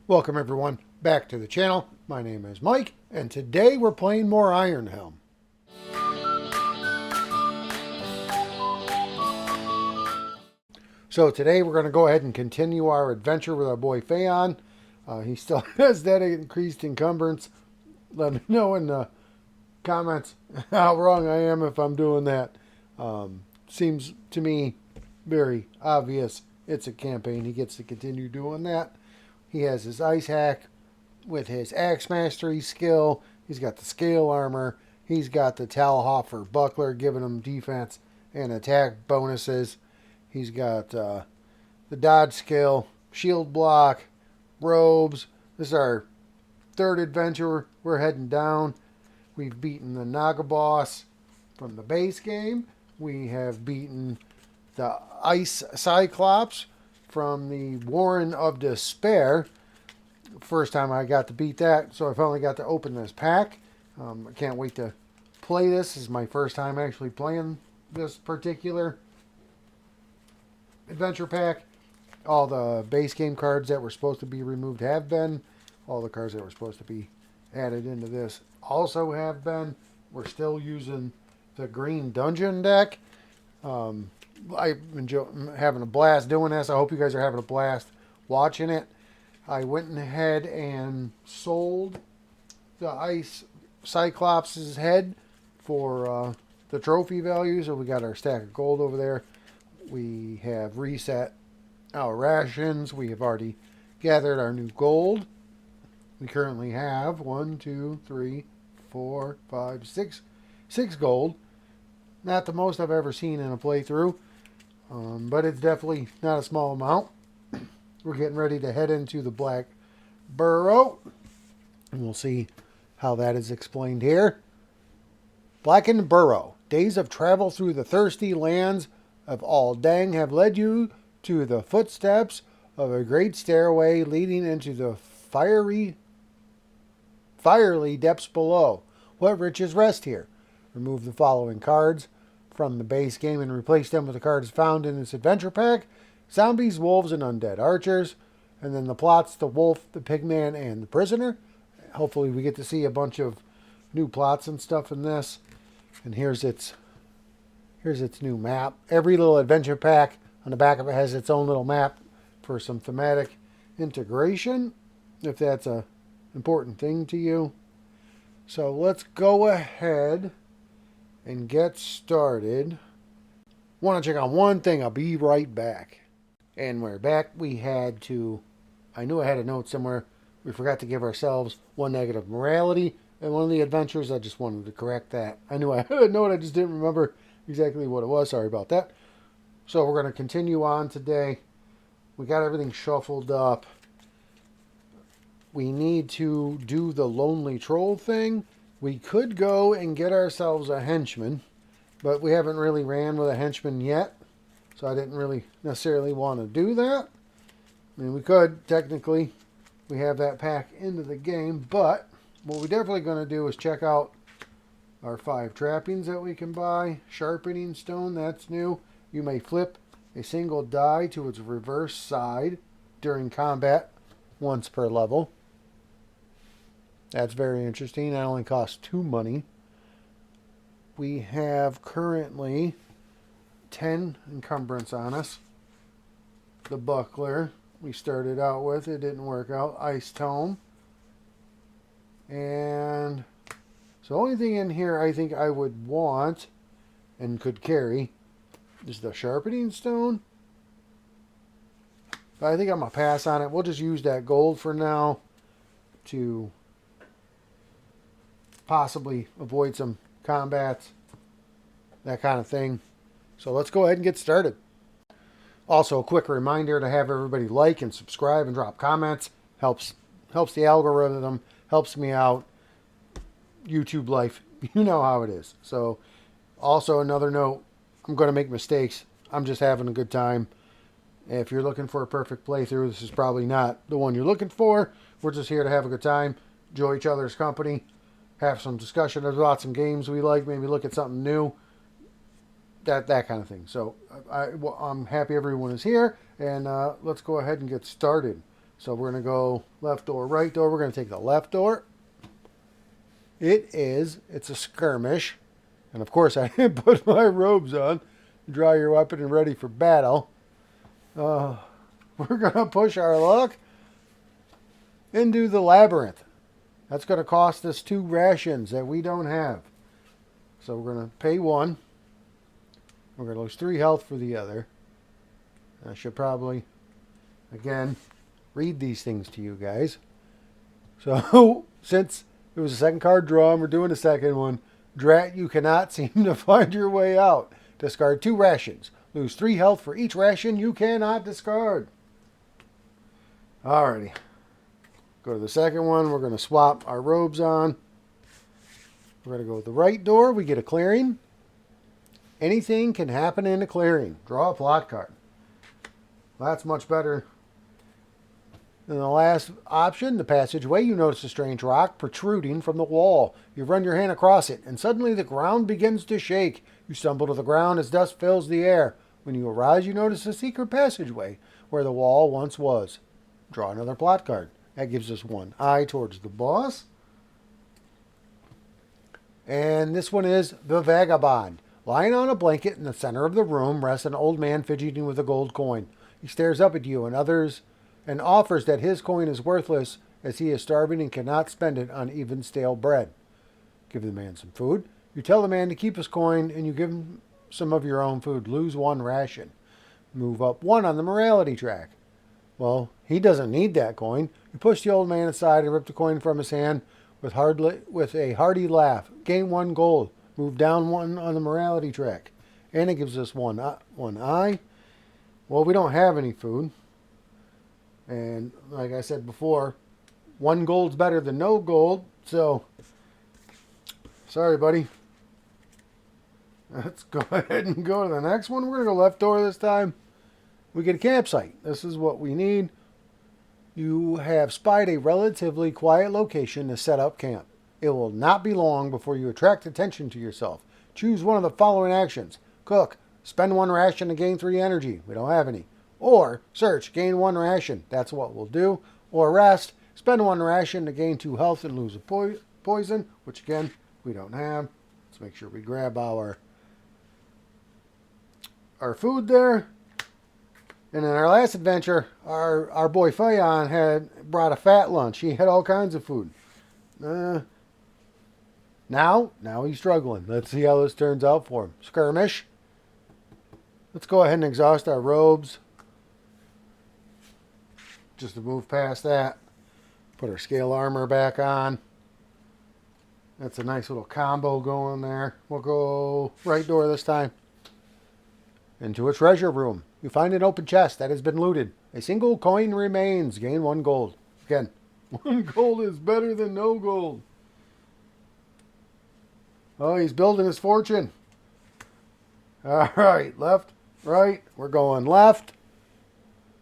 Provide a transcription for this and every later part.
Welcome everyone back to the channel. My name is Mike, and today we're playing more Iron Helm. So today we're going to go ahead and continue our adventure with our boy Fayon. He still has that increased encumbrance. Let me know in the comments how wrong I am if I'm doing that. Seems to me very obvious. It's a campaign. He gets to continue doing that. He has his ice hack with his axe mastery skill. He's got the scale armor. He's got the Talhofer buckler giving him defense and attack bonuses. He's got the dodge skill, shield block, robes. This is our third adventure. We're heading down. We've beaten the Naga boss from the base game. We have beaten the Ice Cyclops from the Warren of Despair. First time I got to beat that, so I finally got to open this pack. I can't wait to play this. This is my first time actually playing this particular adventure pack. All the base game cards that were supposed to be removed have been. All the cards that were supposed to be added into this also have been. We're still using the green dungeon deck. I'm having a blast doing this. I hope you guys are having a blast watching it. I went ahead and sold the Ice Cyclops' head for the trophy value. So we got our stack of gold over there. We have reset our rations. We have already gathered our new gold. We currently have 1, 2, 3, 4, 5, 6 gold. Not the most I've ever seen in a playthrough, but it's definitely not a small amount. We're getting ready to head into the Black Burrow, and we'll see how that is explained here. Blackend Burrow. Days of travel through the thirsty lands of Aldang have led you to the footsteps of a great stairway leading into the fiery depths below. What riches rest here? Remove the following cards from the base game and replace them with the cards found in this adventure pack. Zombies, wolves, and undead archers. And then the plots, the wolf, the pigman, and the prisoner. Hopefully we get to see a bunch of new plots and stuff in this. And here's its new map. Every little adventure pack on the back of it has its own little map for some thematic integration, if that's a important thing to you. So let's go ahead and get started. Want to check on one thing. I'll be right back. And we're back. I knew I had a note somewhere. We forgot to give ourselves one negative morality in one of the adventures. I just wanted to correct that. I knew I had a note. I just didn't remember exactly what it was. Sorry about that. So we're going to continue on today. We got everything shuffled up. We need to do the lonely troll thing. We could go and get ourselves a henchman, but we haven't really ran with a henchman yet. So I didn't really necessarily want to do that. I mean, we could, technically. We have that pack into the game. But what we're definitely going to do is check out our 5 trappings that we can buy. Sharpening stone, that's new. You may flip a single die to its reverse side during combat once per level. That's very interesting. That only costs 2 money. We have currently 10 encumbrance on us. The buckler we started out with, it didn't work out. Ice tome. And so the only thing in here I think I would want and could carry is the sharpening stone. But I think I'm going to pass on it. We'll just use that gold for now to possibly avoid some combats, that kind of thing. So let's go ahead and get started. Also, a quick reminder to have everybody like and subscribe and drop comments. Helps the algorithm, helps me out. YouTube life, you know how it is. So also another note, I'm going to make mistakes. I'm just having a good time. If you're looking for a perfect playthrough, this is probably not the one you're looking for. We're just here to have a good time, enjoy each other's company, have some discussion about some games we like, maybe look at something new. That kind of thing. So I'm happy everyone is here, and let's go ahead and get started. So we're going to go left door, right door. We're going to take the left door. It's a skirmish. And of course I didn't put my robes on. Draw your weapon and ready for battle. We're going to push our luck into the labyrinth. That's going to cost us 2 rations that we don't have. So we're going to pay 1. We're going to lose 3 health for the other. I should probably, again, read these things to you guys. So, since it was a second card draw and we're doing a second one, Drat, you cannot seem to find your way out. Discard 2 rations. Lose 3 health for each ration you cannot discard. Alrighty. Go to the second one. We're going to swap our robes on. We're going to go with the right door. We get a clearing. Anything can happen in a clearing. Draw a plot card. Well, that's much better than the last option. The passageway. You notice a strange rock protruding from the wall. You run your hand across it, and suddenly the ground begins to shake. You stumble to the ground as dust fills the air. When you arise, you notice a secret passageway where the wall once was. Draw another plot card. That gives us 1 eye towards the boss. And this one is the Vagabond. Lying on a blanket in the center of the room rests an old man fidgeting with a gold coin. He stares up at you and others and offers that his coin is worthless as he is starving and cannot spend it on even stale bread. Give the man some food. You tell the man to keep his coin and you give him some of your own food. Lose 1 ration. Move up 1 on the morality track. Well, he doesn't need that coin. You push the old man aside and rip the coin from his hand with a hearty laugh. Gain 1 gold. Move down 1 on the morality track. And it gives us 1 eye. Well, we don't have any food. And like I said before, 1 gold's better than no gold. So, sorry, buddy. Let's go ahead and go to the next one. We're going to go left door this time. We get a campsite. This is what we need. You have spied a relatively quiet location to set up camp. It will not be long before you attract attention to yourself. Choose one of the following actions. Cook. Spend 1 ration to gain 3 energy. We don't have any. Or search. Gain 1 ration. That's what we'll do. Or rest. Spend 1 ration to gain 2 health and lose a poison, which again, we don't have. Let's make sure we grab our food there. And in our last adventure, our boy Fayon had brought a fat lunch. He had all kinds of food. Now he's struggling. Let's see how this turns out for him. Skirmish. Let's go ahead and exhaust our robes. Just to move past that. Put our scale armor back on. That's a nice little combo going there. We'll go right door this time. Into a treasure room. You find an open chest that has been looted. A single coin remains. Gain 1 gold. Again, 1 gold is better than no gold. Oh, he's building his fortune. All right, left, right. We're going left.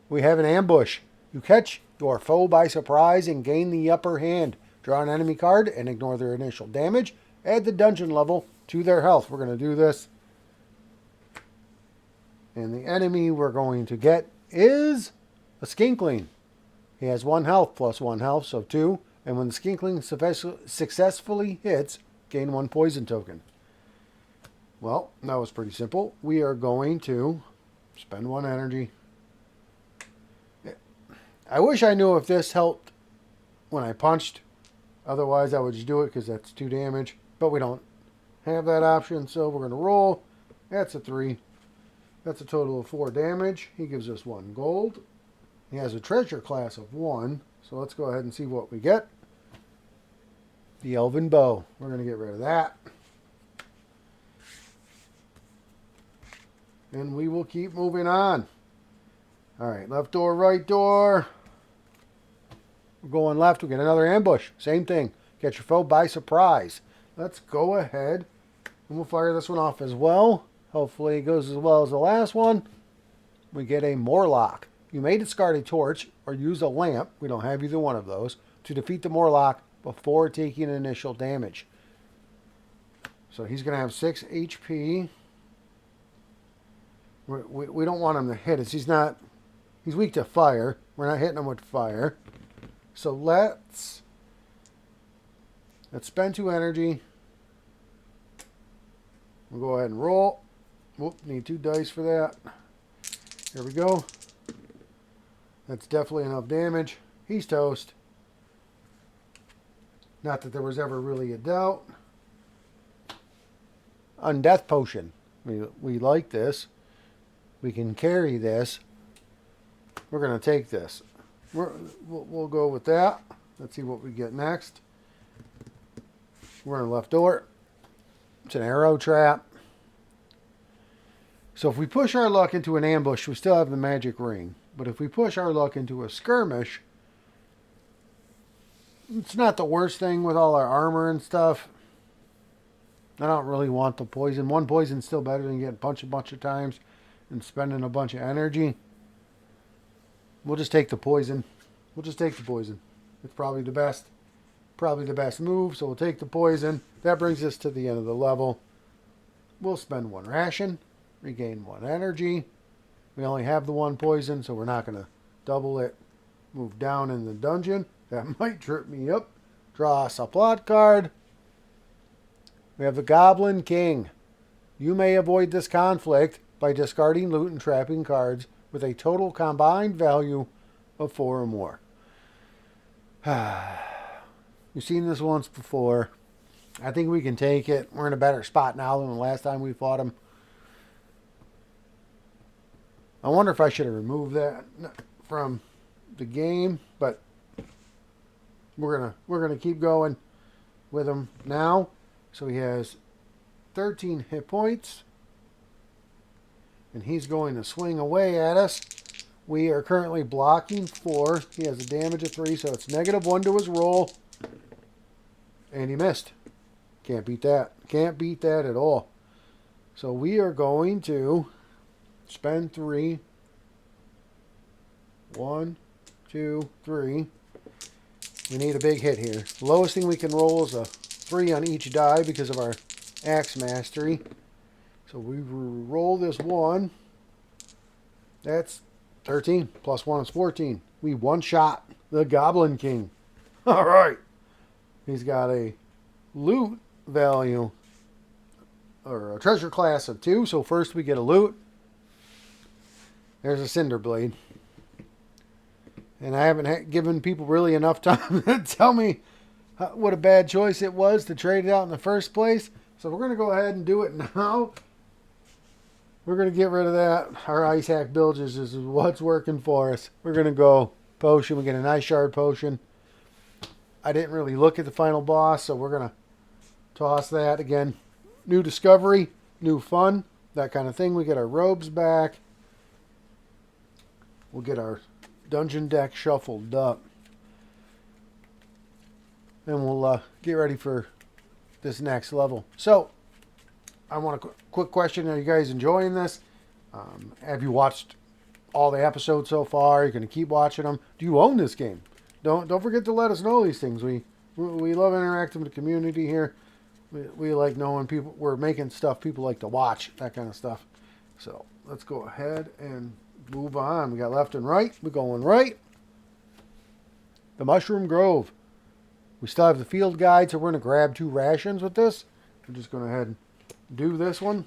We have an ambush. You catch your foe by surprise and gain the upper hand. Draw an enemy card and ignore their initial damage. Add the dungeon level to their health. We're going to do this. And the enemy we're going to get is a Skinkling. He has 1 health plus 1 health, so 2. And when the Skinkling successfully hits, gain 1 poison token. Well, that was pretty simple. We are going to spend 1 energy. I wish I knew if this helped when I punched. Otherwise, I would just do it because that's 2 damage. But we don't have that option, so we're going to roll. That's a 3. That's a total of 4 damage. He gives us 1 gold. He has a treasure class of 1. So let's go ahead and see what we get. The Elven Bow. We're going to get rid of that. And we will keep moving on. Alright, left door, right door. We're going left. We get another ambush. Same thing. Catch your foe by surprise. Let's go ahead and we'll fire this one off as well. Hopefully it goes as well as the last one. We get a Morlock. You may discard a torch or use a lamp. We don't have either one of those. To defeat the Morlock before taking initial damage. So he's going to have 6 HP. We don't want him to hit us. He's weak to fire. We're not hitting them with fire. So let's spend 2 energy. We'll go ahead and roll. Whoop, need 2 dice for that. Here we go. That's definitely enough damage. He's toast. Not that there was ever really a doubt. Undeath potion. We like this. We can carry this. We're going to take this. We'll go with that. Let's see what we get next. We're in the left door. It's an arrow trap. So if we push our luck into an ambush, we still have the magic ring. But if we push our luck into a skirmish, it's not the worst thing with all our armor and stuff. I don't really want the poison. 1 poison's still better than getting punched a bunch of times and spending a bunch of energy. We'll just take the poison. It's probably the best. Probably the best move, so we'll take the poison. That brings us to the end of the level. We'll spend 1 ration, regain 1 energy. We only have the 1 poison, so we're not going to double it. Move down in the dungeon. That might trip me up. Draw us a plot card. We have the Goblin King. You may avoid this conflict by discarding loot and trapping cards with a total combined value of 4 or more. You've seen this once before. I think we can take it. We're in a better spot now than the last time we fought him. I wonder if I should have removed that from the game, but we're gonna keep going with him now. So he has 13 hit points, and he's going to swing away at us. We are currently blocking 4. He has a damage of 3, so it's -1 to his roll. And he missed. Can't beat that. Can't beat that at all. So we are going to spend 3. 1, 2, 3. We need a big hit here. The lowest thing we can roll is a 3 on each die because of our axe mastery. So we roll this 1. That's 13. Plus 1 is 14. We one-shot the Goblin King. All right. He's got a loot value, or a treasure class of 2. So first we get a loot. There's a Cinder Blade. And I haven't given people really enough time to tell me what a bad choice it was to trade it out in the first place. So we're going to go ahead and do it now. We're going to get rid of that. Our Ice Hack Bilges is what's working for us. We're going to go potion. We get an Ice Shard potion. I didn't really look at the final boss, so we're going to toss that. Again, new discovery, new fun, that kind of thing. We get our robes back. We'll get our dungeon deck shuffled up. And we'll get ready for this next level. So, I want a quick question. Are you guys enjoying this? Have you watched all the episodes so far? Are you going to keep watching them? Do you own this game? Don't forget to let us know these things. We love interacting with the community here. We like knowing people. We're making stuff people like to watch, that kind of stuff. So let's go ahead and move on. We got left and right. We're going right. The Mushroom Grove. We still have the field guide, so we're going to grab 2 rations with this. I'm just going to head and do this one.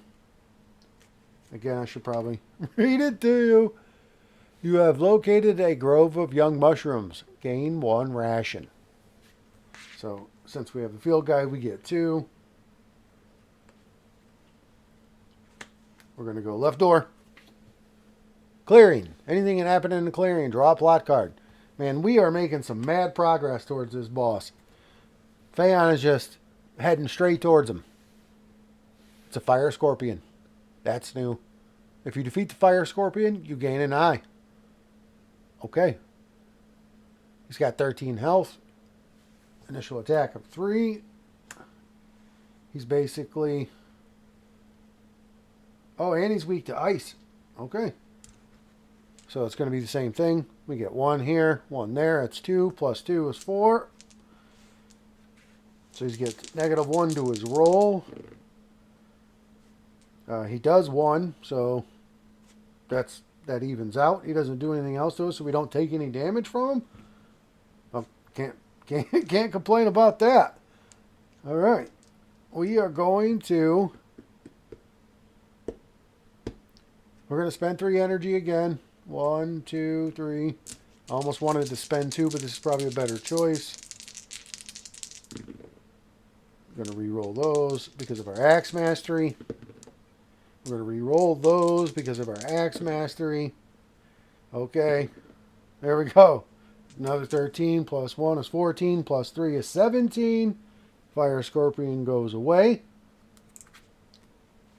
Again, I should probably read it to you. You have located a grove of young mushrooms. Gain 1 ration. So, since we have the field guide, we get 2. We're going to go left door. Clearing. Anything can happen in the clearing. Draw a plot card. Man, we are making some mad progress towards this boss. Fayon is just heading straight towards him. It's a fire scorpion. That's new. If you defeat the fire scorpion, you gain an eye. Okay. He's got 13 health. Initial attack of 3. He's basically... Oh, and he's weak to ice. Okay. So it's going to be the same thing. We get 1 here, 1 there. That's 2. Plus 2 is 4. So he's got -1 to his roll. He does 1, so that's that evens out. He doesn't do anything else to us, so we don't take any damage from him. Oh, can't complain about that. All right. We are going to... We're going to spend 3 energy again. 1, 2, 3. I almost wanted to spend 2, but this is probably a better choice. We're going to re-roll those because of our Axe Mastery. We're going to re-roll those because of our Axe Mastery. Okay. There we go. Another 13 plus 1 is 14 plus 3 is 17. Fire Scorpion goes away.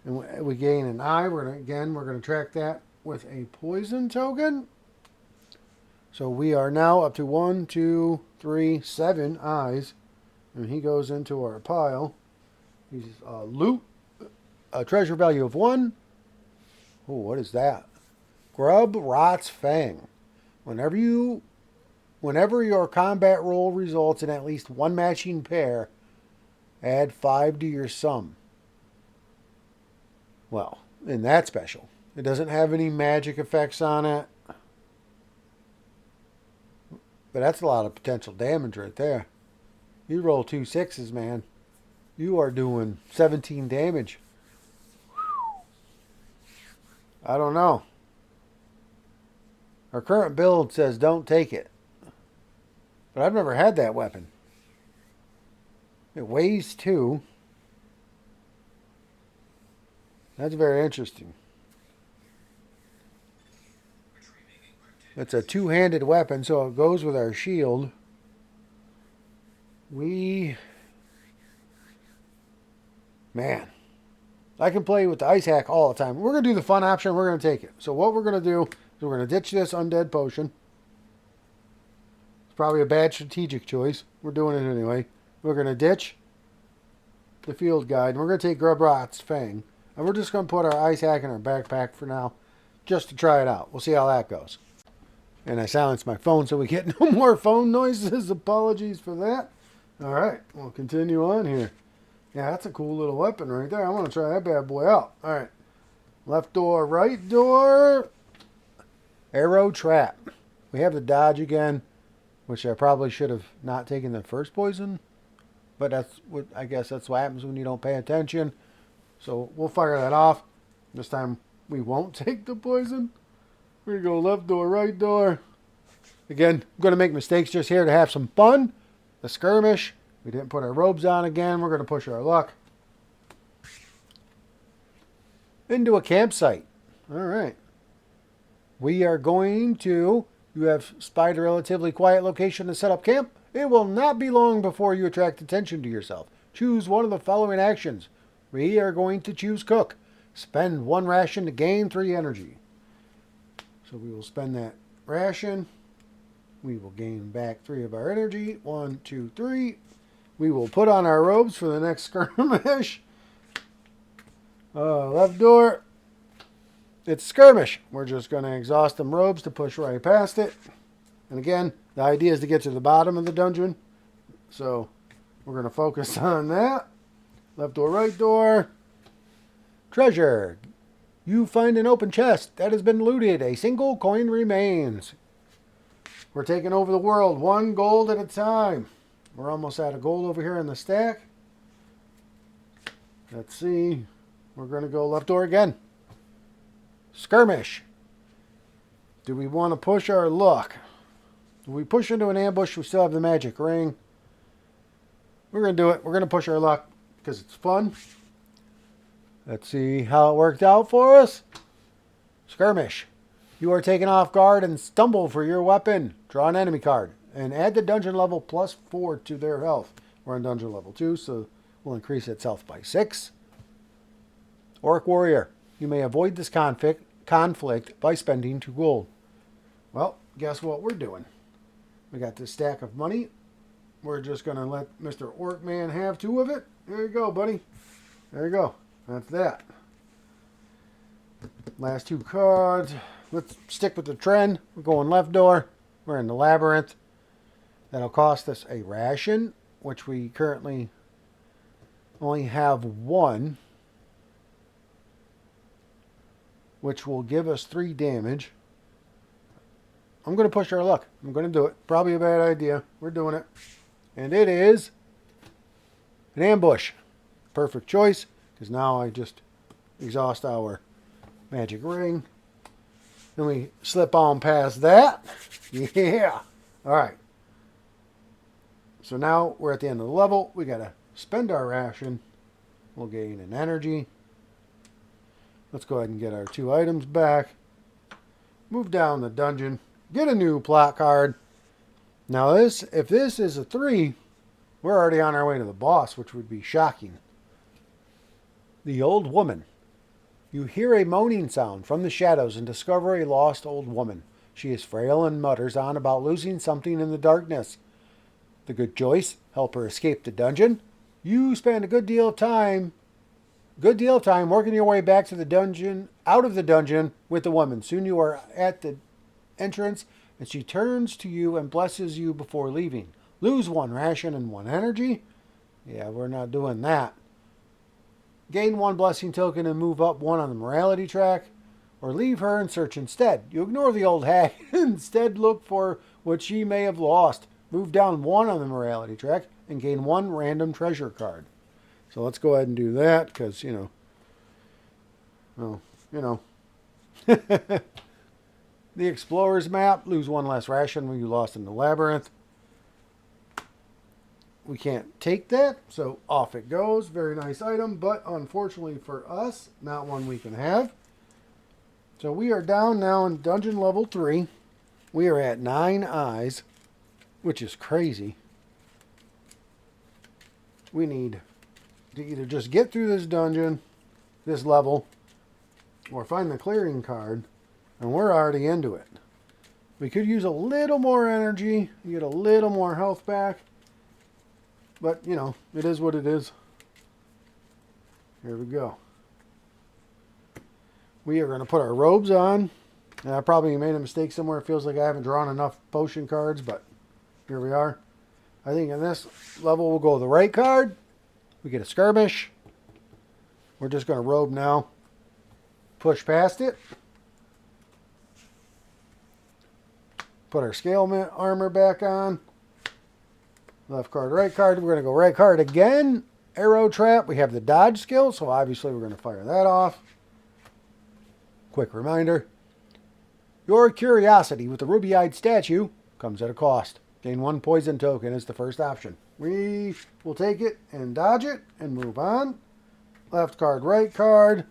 And we gain an eye. We're going to track that with a poison token. So we are now up to 1, 2, 3, 7 eyes. And he goes into our pile. He's loot. A treasure value of 1. Oh, what is that? Grub Rot's Fang. Whenever your combat roll results in at least 1 matching pair, add 5 to your sum. Well, and that's special. It doesn't have any magic effects on it. But that's a lot of potential damage right there. You roll 2 6s, man. You are doing 17 damage. I don't know. Our current build says don't take it. But I've never had that weapon. It weighs 2. That's very interesting. It's a 2-handed weapon, so it goes with our shield. Man. I can play with the ice hack all the time. We're going to do the fun option. We're going to take it. So what we're going to do is we're going to ditch this undead potion. It's probably a bad strategic choice. We're doing it anyway. We're going to ditch the field guide. And we're going to take Grubrot's Fang. And we're just going to put our ice hack in our backpack for now. Just to try it out. We'll see how that goes. And I silenced my phone so we get no more phone noises. Apologies for that. All right. We'll continue on here. Yeah, that's a cool little weapon right there. I want to try that bad boy out. All right. Left door, right door. Arrow trap. We have the dodge again, which I probably should have not taken the first poison. But that's what I guess that's what happens when you don't pay attention. So we'll fire that off. This time we won't take the poison. We're going to go left door, right door. Again, I'm going to make mistakes just here to have some fun. The skirmish. We didn't put our robes on again. We're going to push our luck. Into a campsite. All right. We are going to... You have spied a relatively quiet location to set up camp. It will not be long before you attract attention to yourself. Choose one of the following actions. We are going to choose cook. Spend 1 ration to gain 3 energy. So we will spend that ration. We will gain back 3 of our energy. 1, 2, 3. We will put on our robes for the next skirmish. Left door. It's skirmish. We're just going to exhaust them robes to push right past it. And again, the idea is to get to the bottom of the dungeon. So we're going to focus on that. Left door, right door. Treasure. You find an open chest that has been looted. A single coin remains. We're taking over the world 1 gold at a time. We're almost out of gold over here in the stack. Let's see. We're going to go left door again. Skirmish. Do we want to push our luck? Do we push into an ambush? We still have the magic ring. We're going to do it. We're going to push our luck because it's fun. Let's see how it worked out for us. Skirmish. You are taken off guard and stumble for your weapon. Draw an enemy card and add the dungeon level +4 to their health. We're on dungeon level 2, so we'll increase its health by 6. Orc Warrior. You may avoid this conflict by spending 2 gold. Well, guess what we're doing? We got this stack of money. We're just going to let Mr. Orc Man have 2 of it. There you go, buddy. There you go. That's that. Last 2 cards. Let's stick with the trend. We're going left door. We're in the labyrinth. That'll cost us a ration, which we currently only have 1. which will give us 3 damage. I'm going to push our luck. I'm going to do it. Probably a bad idea. We're doing it. And it is an ambush. Perfect choice, because now I just exhaust our magic ring. Then we slip on past that. Yeah. All right. So now we're at the end of the level. We got to spend our ration. We'll gain an energy. Let's go ahead and get our 2 items back. Move down the dungeon. Get a new plot card. Now if this is a 3, we're already on our way to the boss, which would be shocking. The Old Woman. You hear a moaning sound from the shadows and discover a lost old woman. She is frail and mutters on about losing something in the darkness. The good Joyce help her escape the dungeon. You spend a good deal of time working your way back to the dungeon, out of the dungeon with the woman. Soon you are at the entrance, and she turns to you and blesses you before leaving. Lose 1 ration and 1 energy. Yeah, we're not doing that. Gain 1 blessing token and move up 1 on the morality track. Or leave her and search instead. You ignore the old hag and instead look for what she may have lost. Move down 1 on the morality track and gain 1 random treasure card. So let's go ahead and do that because, the Explorer's Map, lose 1 less ration when you lost in the labyrinth. We can't take that, so off it goes. Very nice item, but unfortunately for us, not one we can have. So we are down now in dungeon level 3. We are at 9 eyes, which is crazy. We need to either just get through this dungeon, this level, or find the clearing card, and we're already into it. We could use a little more energy, get a little more health back, but, it is what it is. Here we go. We are going to put our robes on. And I probably made a mistake somewhere. It feels like I haven't drawn enough potion cards, but here we are. I think in this level we'll go with the right card. We get a skirmish. We're just going to robe now. Push past it. Put our scale armor back on. Left card, right card. We're going to go right card again. Arrow trap. We have the dodge skill, so obviously we're going to fire that off. Quick reminder. Your curiosity with the ruby-eyed statue comes at a cost. Gain 1 poison token is the first option. We will take it and dodge it and move on. Left card, right card.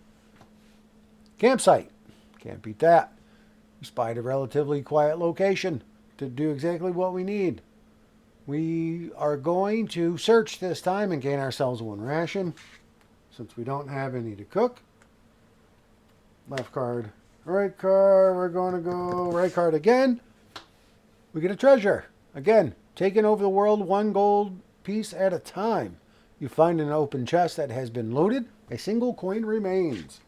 Campsite. Can't beat that. We spied a relatively quiet location to do exactly what we need. We are going to search this time and gain ourselves 1 ration since we don't have any to cook. Left card, right card. We're going to go right card again. We get a treasure. Again, taking over the world 1 gold piece at a time. You find an open chest that has been looted. A single coin remains.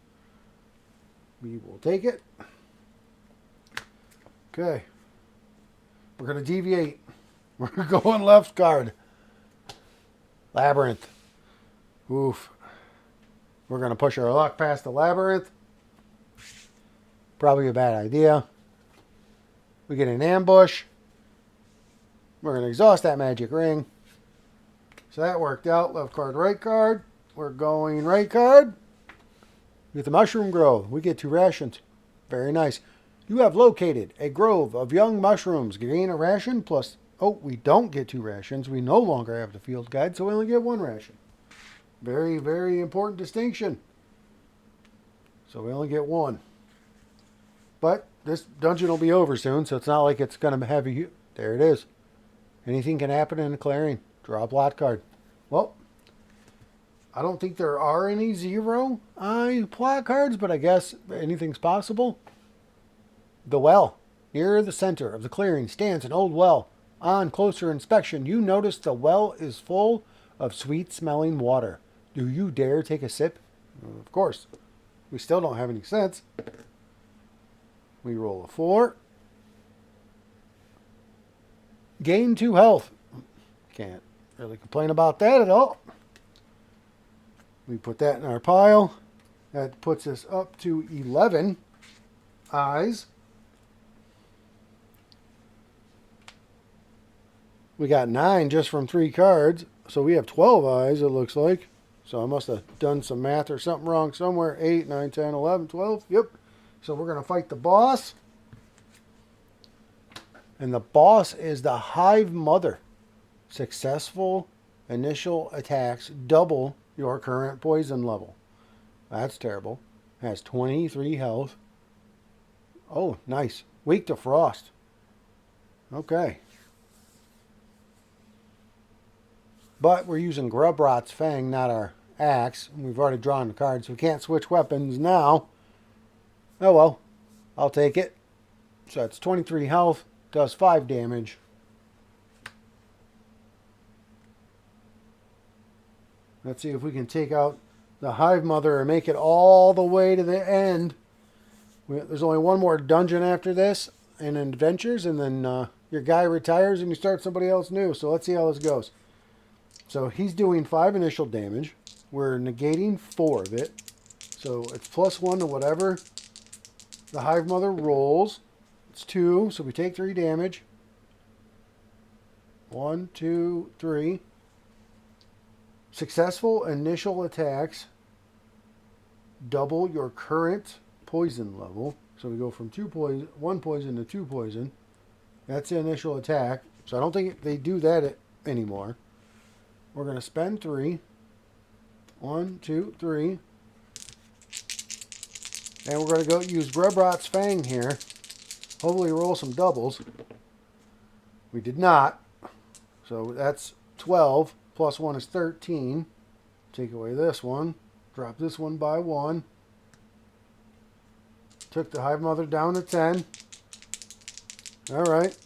We will take it. Okay. We're going to deviate. We're going left card. Labyrinth. Oof. We're going to push our luck past the labyrinth. Probably a bad idea. We get an ambush. We're going to exhaust that magic ring. So that worked out. Left card, right card. We're going right card. We get the mushroom grove. We get 2 rations. Very nice. You have located a grove of young mushrooms. Gain a ration plus... Oh, we don't get 2 rations. We no longer have the field guide, so we only get 1 ration. Very, very important distinction. So we only get 1. But this dungeon will be over soon, so it's not like it's going to have a... There it is. Anything can happen in a clearing. Draw a plot card. Well, I don't think there are any 0 plot cards, but I guess anything's possible. The well. Near the center of the clearing stands an old well. On closer inspection, you notice the well is full of sweet-smelling water. Do you dare take a sip? Of course. We still don't have any sense. We roll a 4. Gain 2 health. Can't really complain about that at all. We put that in our pile. That puts us up to 11. eyes. We got 9 just from 3 cards. So we have 12 eyes, it looks like. So I must have done some math or something wrong somewhere. 8, 9, 10, 11, 12. Yep. So we're going to fight the boss. And the boss is the Hive Mother. Successful initial attacks double your current poison level. That's terrible. Has 23 health. Oh, nice. Weak to frost. Okay. But we're using Grubrot's Fang, not our axe. We've already drawn the card, so we can't switch weapons now. Oh well. I'll take it. So that's 23 health. Does 5 damage. Let's see if we can take out the Hive Mother and make it all the way to the end. There's only one more dungeon after this in Adventures, and then your guy retires and you start somebody else new. So let's see how this goes. So he's doing 5 initial damage. We're negating 4 of it. So it's +1 to whatever the Hive Mother rolls. It's 2, so we take 3 damage. 1, 2, 3. Successful initial attacks double your current poison level. So we go from 1 poison to 2 poison. That's the initial attack. So I don't think they do that anymore. We're going to spend 3. 1, 2, 3. And we're going to go use Grubrot's Fang here. Hopefully roll some doubles. We did not. So that's 12. +1 is 13. Take away this one. Drop this one by 1. Took the Hive Mother down to 10. All right.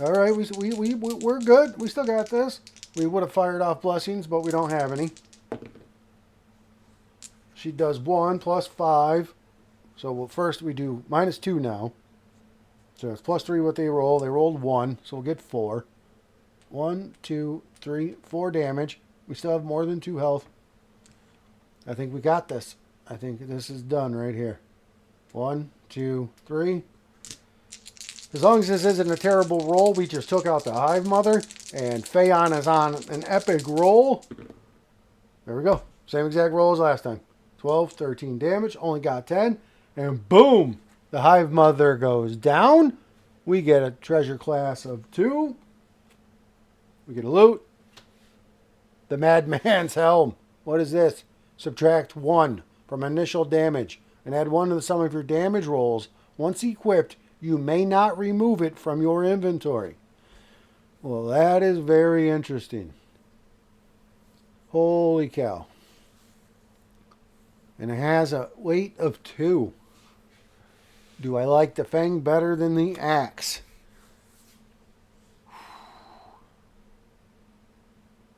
All right, we're good. We still got this. We would have fired off blessings, but we don't have any. She does 1 + 5. So first we do -2 now. So it's +3 what they roll. They rolled 1, so we'll get 4. 1, 2, 3, 4 damage. We still have more than 2 health. I think we got this. I think this is done right here. 1, 2, 3. As long as this isn't a terrible roll, we just took out the Hive Mother, and Fayon is on an epic roll. There we go. Same exact roll as last time. 12, 13 damage. Only got 10. And boom! The Hive Mother goes down. We get a treasure class of 2. We get a loot. The Madman's Helm. What is this? Subtract 1 from initial damage and add 1 to the sum of your damage rolls. Once equipped, you may not remove it from your inventory. Well, that is very interesting. Holy cow. And it has a weight of 2. Do I like the Fang better than the axe?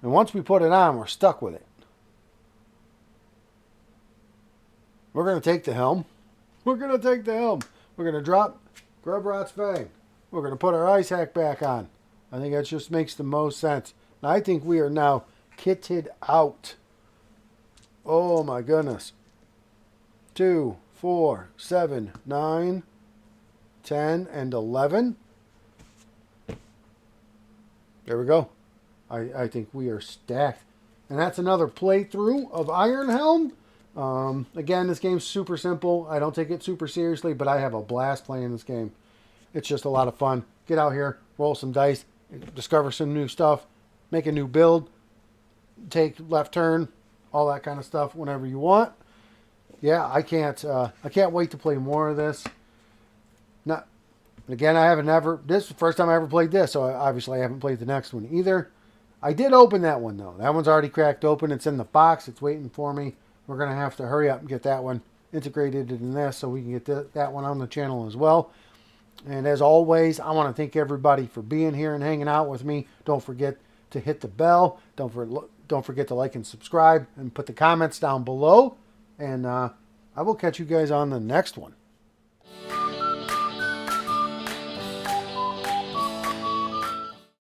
And once we put it on, we're stuck with it. We're going to take the Helm. We're going to take the Helm. We're going to drop Grubrot's Fang. We're going to put our ice hack back on. I think that just makes the most sense. And I think we are now kitted out. Oh my goodness. 2, 4, 7, 9, 10, and 11. There we go. I think we are stacked. And that's another playthrough of Iron Helm. Again, this game's super simple. I don't take it super seriously, but I have a blast playing this game. It's just a lot of fun. Get out here, roll some dice, discover some new stuff, make a new build, take left turn, all that kind of stuff whenever you want. Yeah, I can't wait to play more of this. Not, again, this is the first time I ever played this, so obviously I haven't played the next one either. I did open that one, though. That one's already cracked open. It's in the box. It's waiting for me. We're going to have to hurry up and get that one integrated in this so we can get that one on the channel as well. And as always, I want to thank everybody for being here and hanging out with me. Don't forget to hit the bell. Don't forget to like and subscribe and put the comments down below. And I will catch you guys on the next one.